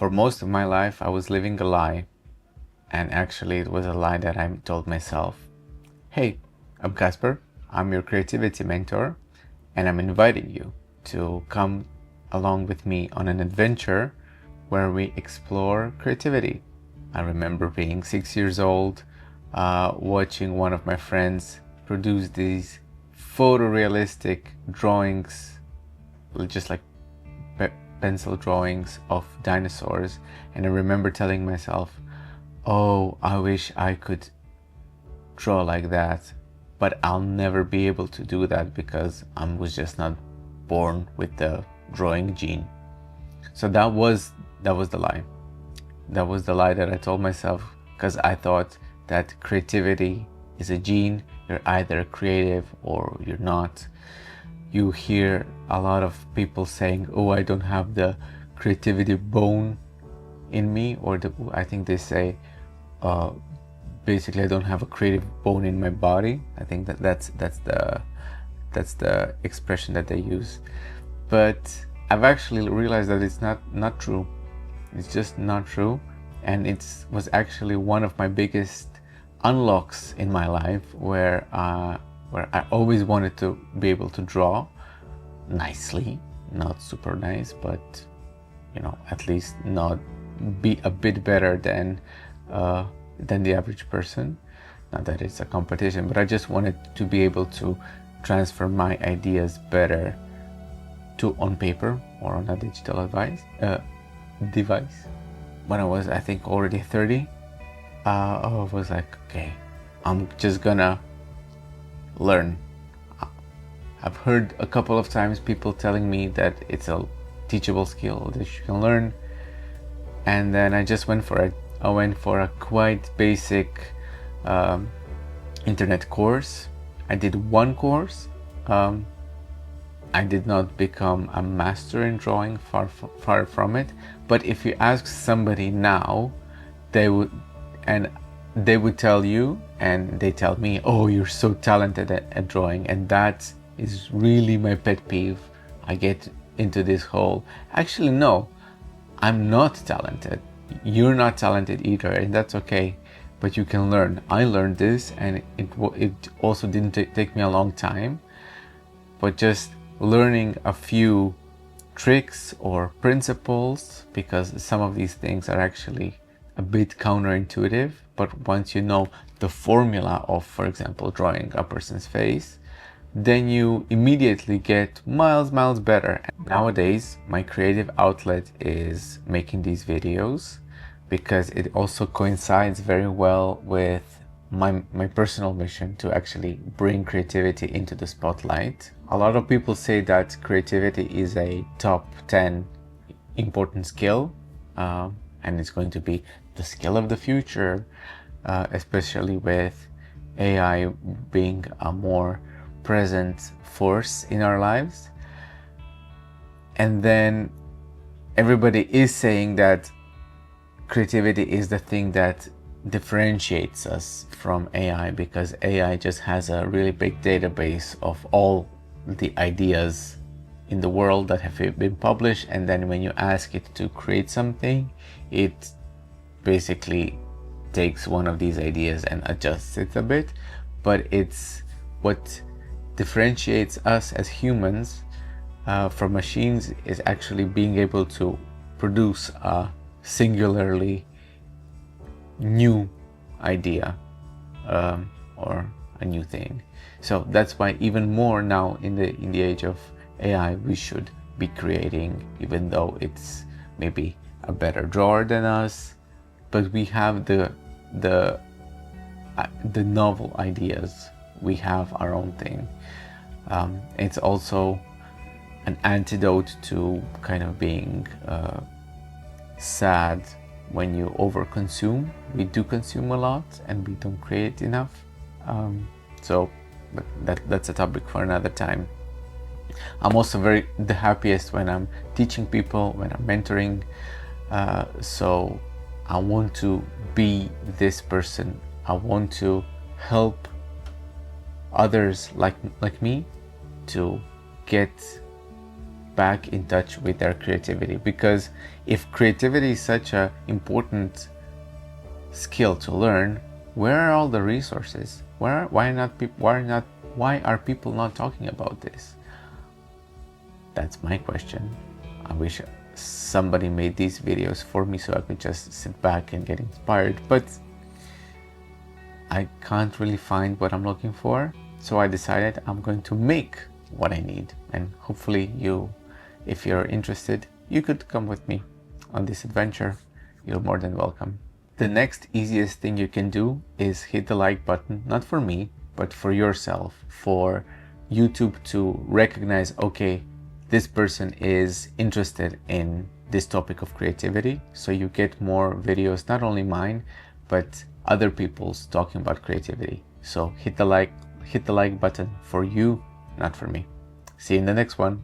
For most of my life, I was living a lie. And actually, it was a lie that I told myself. Hey, I'm Casper. I'm your creativity mentor. And I'm inviting you to come along with me on an adventure where we explore creativity. I remember being 6 years old, watching one of my friends produce these photorealistic drawings, just like pencil drawings of dinosaurs. And I remember telling myself, oh, I wish I could draw like that, but I'll never be able to do that because I was just not born with the drawing gene. So that was the lie. That was the lie that I told myself, because I thought that creativity is a gene. You're either creative or you're not. You hear a lot of people saying, oh, I don't have the creativity bone in me, or I think they say basically I don't have a creative bone in my body. I think that's the expression that they use. But I've actually realized that it's not true. It's just not true. And it was actually one of my biggest unlocks in my life, where I always wanted to be able to draw nicely, not super nice, but at least not be a bit better than the average person. Not that it's a competition, but I just wanted to be able to transfer my ideas better on paper or on a digital device. When I was, I think, already 30, I was like, okay, I'm just gonna learn. I've heard a couple of times people telling me that it's a teachable skill that you can learn, and then I just went for it. I went for a quite basic internet course. I did one course. I did not become a master in drawing, far from it. But if you ask somebody now, they would tell you, and they tell me, oh, you're so talented at drawing. And that is really my pet peeve. I get into this whole, actually, no, I'm not talented. You're not talented either, and that's okay. But you can learn. I learned this, and it also didn't take me a long time. But just learning a few tricks or principles, because some of these things are actually a bit counterintuitive, but once you know the formula of, for example, drawing a person's face, then you immediately get miles better. Nowadays, my creative outlet is making these videos, because it also coincides very well with my personal mission to actually bring creativity into the spotlight. A lot of people say that creativity is a top 10 important skill, and it's going to be the skill of the future, especially with AI being a more present force in our lives. And then everybody is saying that creativity is the thing that differentiates us from AI, because AI just has a really big database of all the ideas in the world that have been published, and then when you ask it to create something, it basically takes one of these ideas and adjusts it a bit. But it's what differentiates us as humans from machines is actually being able to produce a singularly new idea or a new thing. So that's why even more now in the age of AI, we should be creating, even though it's maybe a better drawer than us, but we have the novel ideas. We have our own thing. It's also an antidote to kind of being sad when you overconsume. We do consume a lot and we don't create enough. But that's a topic for another time. I'm also the happiest when I'm teaching people, when I'm mentoring. So I want to be this person. I want to help others like me to get back in touch with their creativity. Because if creativity is such an important skill to learn, where are all the resources? Why are people not talking about this? That's my question. I wish somebody made these videos for me so I could just sit back and get inspired, but I can't really find what I'm looking for. So I decided I'm going to make what I need, and hopefully you, if you're interested, you could come with me on this adventure. You're more than welcome. The next easiest thing you can do is hit the like button, not for me, but for yourself, for YouTube to recognize, okay, this person is interested in this topic of creativity. So you get more videos, not only mine, but other people's talking about creativity. So hit the like button for you, not for me. See you in the next one.